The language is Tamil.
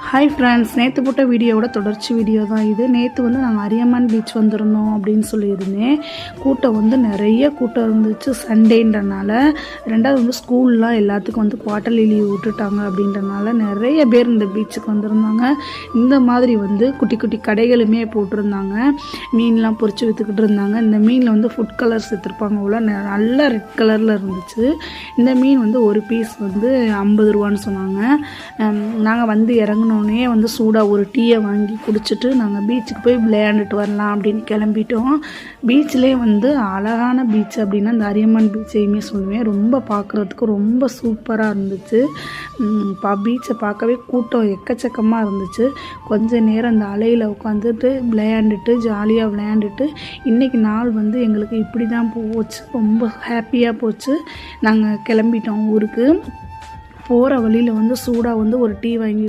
ஹாய் ஃப்ரெண்ட்ஸ், நேற்று போட்ட வீடியோவோட தொடர்ச்சி வீடியோ தான் இது. நேற்று வந்து நாங்கள் அரியமான் பீச் வந்திருந்தோம் அப்படின்னு சொல்லியிருந்தேன். கூட்டம் வந்து நிறைய கூட்டம் இருந்துச்சு சண்டேன்றனால. ரெண்டாவது வந்து ஸ்கூல்லாம் எல்லாத்துக்கும் வந்து குவார்ட்டர்லி லீவ் விட்டுட்டாங்க அப்படின்றனால நிறைய பேர் இந்த பீச்சுக்கு வந்திருந்தாங்க. இந்த மாதிரி வந்து குட்டி குட்டி கடைகளுமே போட்டிருந்தாங்க. மீன்லாம் பொரிச்சு விற்றுக்கிட்டு இருந்தாங்க. இந்த மீனில் வந்து ஃபுட் கலர்ஸ் எடுத்துருப்பாங்க போல், நல்ல ரெட் கலரில் இருந்துச்சு. இந்த மீன் வந்து ஒரு பீஸ் வந்து 50 ரூபான்னு சொன்னாங்க. நாங்கள் வந்து இறங்கினோடனே வந்து சூடாக ஒரு டீயை வாங்கி குடிச்சிட்டு நாங்கள் பீச்சுக்கு போய் விளையாண்டுட்டு வரலாம் அப்படின்னு கிளம்பிட்டோம். பீச்சிலே வந்து அழகான பீச் அப்படின்னா இந்த அரியமான் பீச்சையுமே சொல்லுவேன். ரொம்ப பார்க்குறதுக்கு ரொம்ப சூப்பராக இருந்துச்சு. பீச்சை பார்க்கவே கூட்டம் எக்கச்சக்கமாக இருந்துச்சு. கொஞ்ச நேரம் அந்த அலையில் உட்காந்துட்டு விளையாண்டுட்டு ஜாலியாக விளையாண்டுட்டு இன்றைக்கி நாள் வந்து எங்களுக்கு இப்படி தான் போச்சு. ரொம்ப ஹாப்பியாக போச்சு. நாங்கள் கிளம்பிட்டோம் ஊருக்கு. போகிற வழியில் வந்து சூடாக வந்து ஒரு டீ வாங்கி